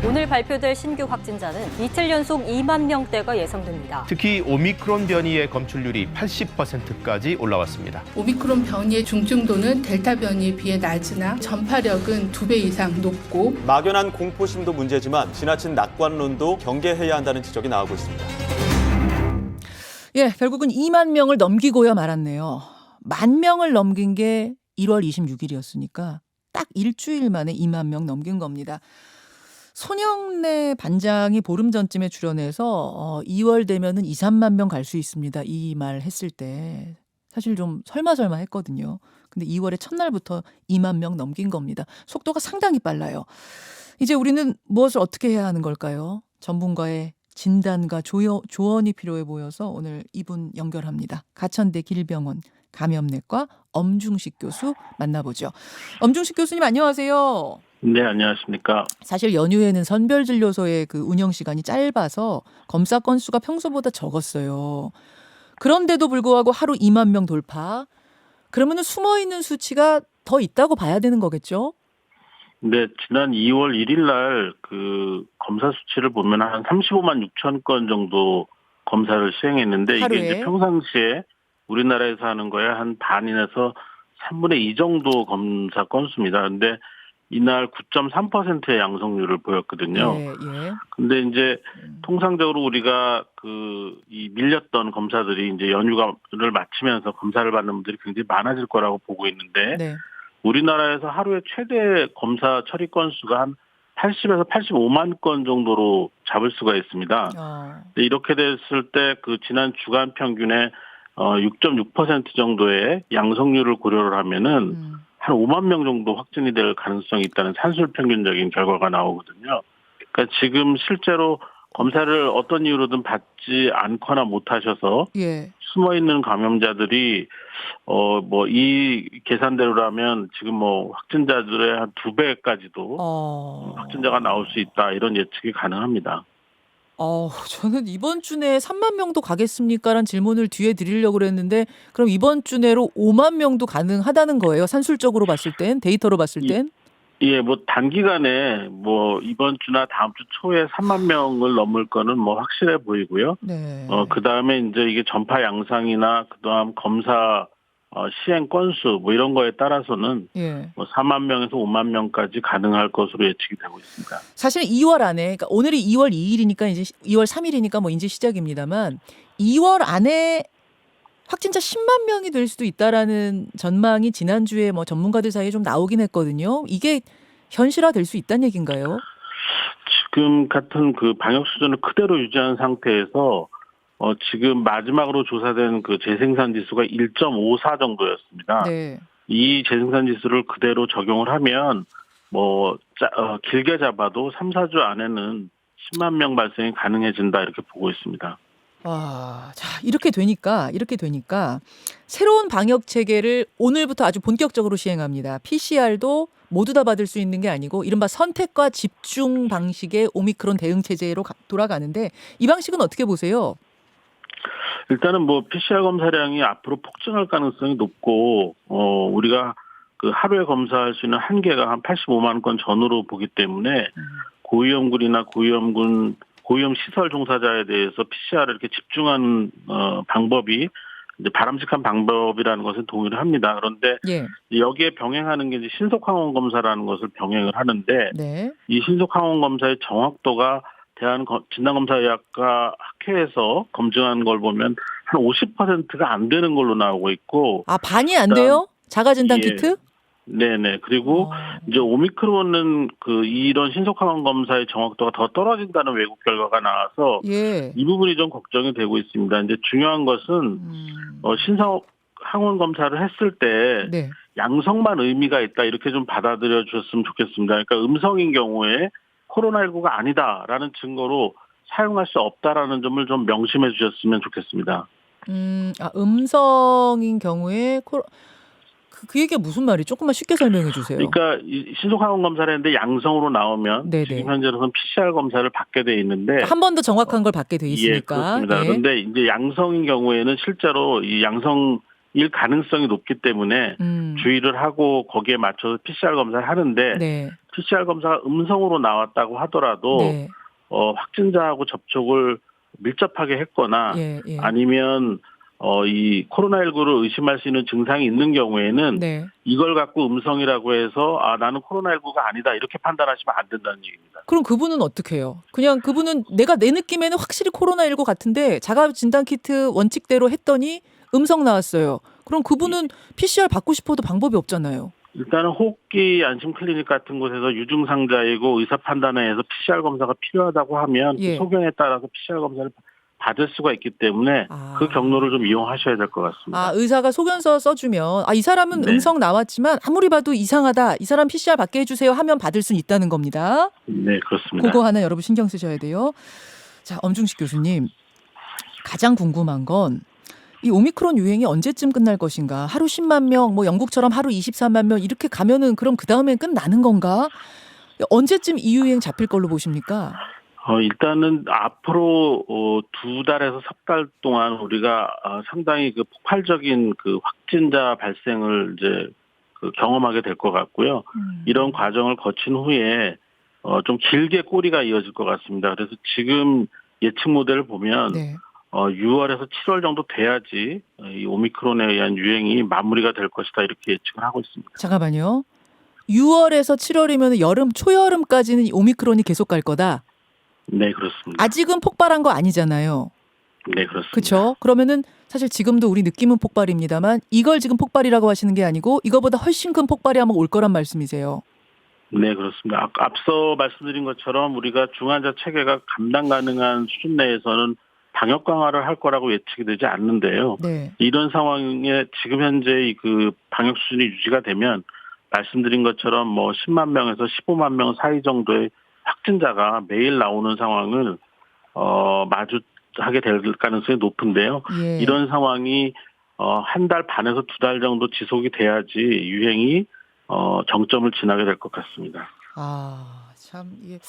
오늘 발표될 신규 확진자는 이틀 연속 2만 명대가 예상됩니다. 특히 오미크론 변이의 검출률이 80%까지 올라왔습니다. 오미크론 변이의 중증도는 델타 변이에 비해 낮으나 전파력은 2배 이상 높고 막연한 공포심도 문제지만 지나친 낙관론도 경계해야 한다는 지적이 나오고 있습니다. 예, 결국은 2만 명을 넘기고야 말았네요. 1만 명을 넘긴 게 1월 26일이었으니까 딱 일주일 만에 2만 명 넘긴 겁니다. 손영래 반장이 보름 전쯤에 출연해서 2월 되면은 2, 3만 명 갈 수 있습니다. 이 말 했을 때 사실 좀 설마 했거든요. 근데 2월의 첫날부터 2만 명 넘긴 겁니다. 속도가 상당히 빨라요. 이제 우리는 무엇을 어떻게 해야 하는 걸까요? 전문가의 진단과 조언이 필요해 보여서 오늘 이분 연결합니다. 가천대 길병원 감염내과 엄중식 교수 만나보죠. 엄중식 교수님 안녕하세요. 네, 안녕하십니까. 사실 연휴에는 선별진료소의 그 운영 시간이 짧아서 검사 건수가 평소보다 적었어요. 그런데도 불구하고 하루 2만 명 돌파. 그러면 숨어있는 수치가 더 있다고 봐야 되는 거겠죠? 네, 지난 2월 1일 날 그 검사 수치를 보면 한 35만 6천 건 정도 검사를 시행했는데 하루에? 이게 이제 평상시에 우리나라에서 하는 거에 한 반인에서 3분의 2 정도 검사 건수입니다. 근데 이날 9.3%의 양성률을 보였거든요. 예, 예. 근데 이제 통상적으로 우리가 이 밀렸던 검사들이 이제 연휴를 마치면서 검사를 받는 분들이 굉장히 많아질 거라고 보고 있는데 네. 우리나라에서 하루에 최대 검사 처리 건수가 한 80에서 85만 건 정도로 잡을 수가 있습니다. 이렇게 됐을 때 그 지난 주간 평균의 6.6% 정도의 양성률을 고려를 하면은 한 5만 명 정도 확진이 될 가능성이 있다는 산술 평균적인 결과가 나오거든요. 그러니까 지금 실제로 검사를 어떤 이유로든 받지 않거나 못하셔서 예. 숨어있는 감염자들이 이 계산대로라면 지금 확진자들의 한 2배까지도 확진자가 나올 수 있다 이런 예측이 가능합니다. 저는 이번 주 내에 3만 명도 가겠습니까라는 질문을 뒤에 드리려고 그랬는데 그럼 이번 주 내로 5만 명도 가능하다는 거예요? 산술적으로 봤을 땐, 데이터로 봤을 땐? 예, 단기간에 이번 주나 다음 주 초에 3만 명을 넘을 거는 확실해 보이고요. 네. 그다음에 이제 이게 전파 양상이나 그다음 검사 시행 건수 이런 거에 따라서는 예. 4만 명에서 5만 명까지 가능할 것으로 예측이 되고 있습니다. 사실 2월 안에, 그러니까 오늘이 2월 2일이니까 이제 2월 3일이니까 이제 시작입니다만 2월 안에 확진자 10만 명이 될 수도 있다라는 전망이 지난주에 전문가들 사이에 좀 나오긴 했거든요. 이게 현실화 될 수 있다는 얘기인가요? 지금 같은 그 방역 수준을 그대로 유지한 상태에서 지금 마지막으로 조사된 그 재생산 지수가 1.54 정도였습니다. 네. 이 재생산 지수를 그대로 적용을 하면 길게 잡아도 3, 4주 안에는 10만 명 발생이 가능해진다 이렇게 보고 있습니다. 자, 이렇게 되니까 새로운 방역 체계를 오늘부터 아주 본격적으로 시행합니다. PCR도 모두 다 받을 수 있는 게 아니고 이른바 선택과 집중 방식의 오미크론 대응 체제로 돌아가는데 이 방식은 어떻게 보세요? 일단은 PCR 검사량이 앞으로 폭증할 가능성이 높고 우리가 그 하루에 검사할 수 있는 한계가 한 85만 건 전후로 보기 때문에 고위험군이나 고위험 시설 종사자에 대해서 PCR을 이렇게 집중하는 방법이 이제 바람직한 방법이라는 것을 동의를 합니다. 그런데 예. 여기에 병행하는 게 이제 신속항원 검사라는 것을 병행을 하는데 네. 이 신속항원 검사의 정확도가 진단검사의학과 학회에서 검증한 걸 보면 한 50%가 안 되는 걸로 나오고 있고. 반이 안 돼요? 자가진단 예. 키트? 네네. 그리고 이제 오미크론은 이런 신속항원 검사의 정확도가 더 떨어진다는 외국 결과가 나와서 예. 이 부분이 좀 걱정이 되고 있습니다. 이제 중요한 것은 신속항원 검사를 했을 때 네. 양성만 의미가 있다 이렇게 좀 받아들여 주셨으면 좋겠습니다. 그러니까 음성인 경우에 코로나19가 아니다라는 증거로 사용할 수 없다라는 점을 좀 명심해 주셨으면 좋겠습니다. 음성인 경우에 그 얘기가 무슨 말이에요? 조금만 쉽게 설명해 주세요. 그러니까 신속항원 검사를 했는데 양성으로 나오면 네네. 지금 현재로서는 PCR 검사를 받게 돼 있는데 한 번 더 정확한 걸 받게 돼 있으니까. 예, 그렇습니다. 예. 그런데 이제 양성인 경우에는 실제로 이 양성 일 가능성이 높기 때문에 주의를 하고 거기에 맞춰서 PCR 검사를 하는데 네. PCR 검사가 음성으로 나왔다고 하더라도 네. 확진자하고 접촉을 밀접하게 했거나 예, 예. 아니면 이 코로나19를 의심할 수 있는 증상이 있는 경우에는 네. 이걸 갖고 음성이라고 해서 나는 코로나19가 아니다 이렇게 판단하시면 안 된다는 얘기입니다. 그럼 그분은 어떻게 해요? 그냥 그분은 내가 내 느낌에는 확실히 코로나19 같은데 자가 진단 키트 원칙대로 했더니 음성 나왔어요. 그럼 그분은 PCR 받고 싶어도 방법이 없잖아요. 일단은 호흡기 안심 클리닉 같은 곳에서 유증상자이고 의사 판단에 의해서 PCR 검사가 필요하다고 하면 예. 그 소견에 따라서 PCR 검사를 받을 수가 있기 때문에 그 경로를 좀 이용하셔야 될 것 같습니다. 의사가 소견서 써주면 이 사람은 네. 음성 나왔지만 아무리 봐도 이상하다. 이 사람 PCR 받게 해주세요 하면 받을 수는 있다는 겁니다. 네, 그렇습니다. 그거 하나 여러분 신경 쓰셔야 돼요. 자, 엄중식 교수님. 가장 궁금한 건 이 오미크론 유행이 언제쯤 끝날 것인가? 하루 10만 명, 뭐 영국처럼 하루 24만 명 이렇게 가면은 그럼 그 다음엔 끝나는 건가? 언제쯤 이 유행 잡힐 걸로 보십니까? 일단은 앞으로 2달에서 3달 동안 우리가 상당히 그 폭발적인 그 확진자 발생을 이제 경험하게 될 것 같고요. 이런 과정을 거친 후에 좀 길게 꼬리가 이어질 것 같습니다. 그래서 지금 예측 모델을 보면 네. 6월에서 7월 정도 돼야지 이 오미크론에 의한 유행이 마무리가 될 것이다 이렇게 예측을 하고 있습니다. 잠깐만요. 6월에서 7월이면 여름, 초여름까지는 이 오미크론이 계속 갈 거다. 네, 그렇습니다. 아직은 폭발한 거 아니잖아요. 네, 그렇습니다. 그렇죠? 그러면은 사실 지금도 우리 느낌은 폭발입니다만 이걸 지금 폭발이라고 하시는 게 아니고 이거보다 훨씬 큰 폭발이 아마 올 거란 말씀이세요. 네, 그렇습니다. 앞서 말씀드린 것처럼 우리가 중환자 체계가 감당 가능한 수준 내에서는 방역 강화를 할 거라고 예측이 되지 않는데요. 네. 이런 상황에 지금 현재 그 방역 수준이 유지가 되면 말씀드린 것처럼 뭐 10만 명에서 15만 명 사이 정도의 확진자가 매일 나오는 상황을 마주하게 될 가능성이 높은데요. 예. 이런 상황이 한 달 반에서 2달 정도 지속이 돼야지 유행이 정점을 지나게 될 것 같습니다. 참 이게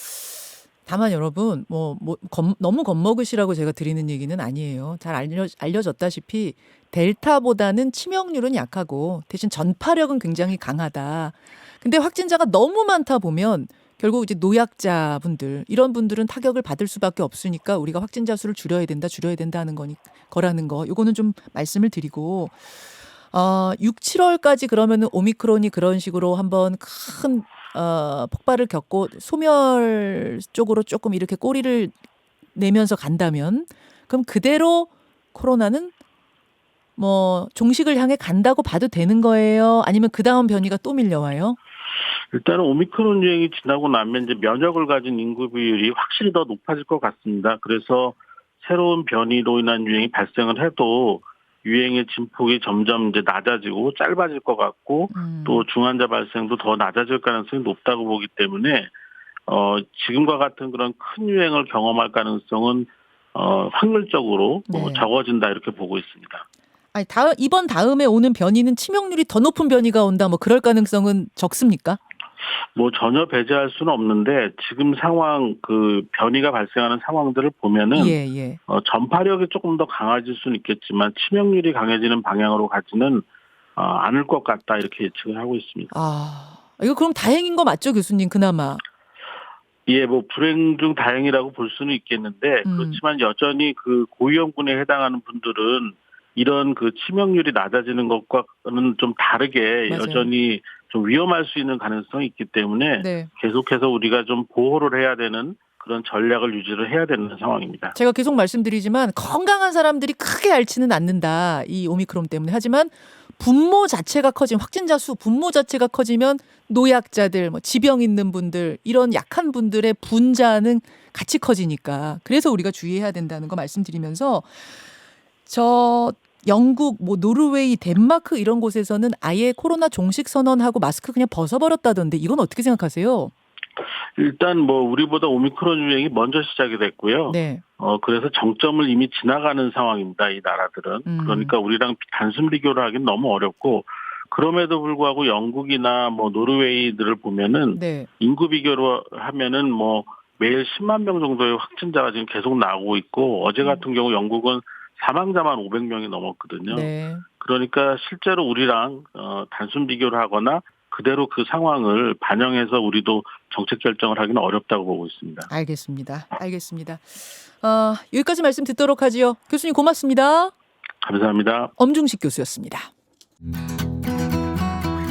다만 여러분 너무 겁먹으시라고 제가 드리는 얘기는 아니에요. 잘 알려졌다시피 델타보다는 치명률은 약하고 대신 전파력은 굉장히 강하다. 근데 확진자가 너무 많다 보면 결국 이제 노약자분들 이런 분들은 타격을 받을 수밖에 없으니까 우리가 확진자 수를 줄여야 된다 하는 거라는 거. 요거는 좀 말씀을 드리고 6, 7월까지 그러면은 오미크론이 그런 식으로 한번 큰 폭발을 겪고 소멸 쪽으로 조금 이렇게 꼬리를 내면서 간다면 그럼 그대로 코로나는 뭐 종식을 향해 간다고 봐도 되는 거예요? 아니면 그 다음 변이가 또 밀려와요? 일단은 오미크론 유행이 지나고 나면 이제 면역을 가진 인구 비율이 확실히 더 높아질 것 같습니다. 그래서 새로운 변이로 인한 유행이 발생을 해도 유행의 진폭이 점점 이제 낮아지고 짧아질 것 같고 또 중환자 발생도 더 낮아질 가능성이 높다고 보기 때문에 지금과 같은 그런 큰 유행을 경험할 가능성은 확률적으로 네. 적어진다 이렇게 보고 있습니다. 아니 이번 다음에 오는 변이는 치명률이 더 높은 변이가 온다 뭐 그럴 가능성은 적습니까? 뭐 전혀 배제할 수는 없는데 지금 상황 그 변이가 발생하는 상황들을 보면은 예. 전파력이 조금 더 강해질 수는 있겠지만 치명률이 강해지는 방향으로 가지는 않을 것 같다 이렇게 예측을 하고 있습니다. 이거 그럼 다행인 거 맞죠, 교수님? 그나마. 예, 뭐 불행 중 다행이라고 볼 수는 있겠는데 그렇지만 여전히 그 고위험군에 해당하는 분들은 이런 그 치명률이 낮아지는 것과는 좀 다르게 맞아요. 여전히 좀 위험할 수 있는 가능성이 있기 때문에 네. 계속해서 우리가 좀 보호를 해야 되는 그런 전략을 유지를 해야 되는 상황입니다. 제가 계속 말씀드리지만 건강한 사람들이 크게 앓지는 않는다. 이 오미크론 때문에. 하지만 분모 자체가 커지면 확진자 수 분모 자체가 커지면 노약자들, 뭐 지병 있는 분들 이런 약한 분들의 분자는 같이 커지니까 그래서 우리가 주의해야 된다는 거 말씀드리면서 영국, 뭐 노르웨이, 덴마크 이런 곳에서는 아예 코로나 종식 선언하고 마스크 그냥 벗어버렸다던데 이건 어떻게 생각하세요? 일단 뭐 우리보다 오미크론 유행이 먼저 시작이 됐고요. 네. 그래서 정점을 이미 지나가는 상황입니다. 이 나라들은. 그러니까 우리랑 단순 비교를 하기는 너무 어렵고 그럼에도 불구하고 영국이나 뭐 노르웨이들을 보면은 네. 인구 비교로 하면은 뭐 매일 10만 명 정도의 확진자가 지금 계속 나오고 있고 어제 같은 경우 영국은 사망자만 500명이 넘었거든요. 네. 그러니까 실제로 우리랑 단순 비교를 하거나 그대로 그 상황을 반영해서 우리도 정책 결정을 하기는 어렵다고 보고 있습니다. 알겠습니다. 여기까지 말씀 듣도록 하지요. 교수님 고맙습니다. 감사합니다. 엄중식 교수였습니다.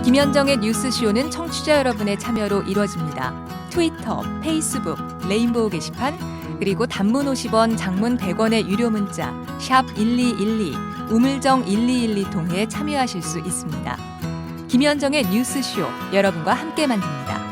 김현정의 뉴스쇼는 청취자 여러분의 참여로 이루어집니다. 트위터, 페이스북, 레인보우 게시판, 그리고 단문 50원, 장문 100원의 유료 문자 샵 1212, 우물정 1212 통해 참여하실 수 있습니다. 김현정의 뉴스쇼, 여러분과 함께 만듭니다.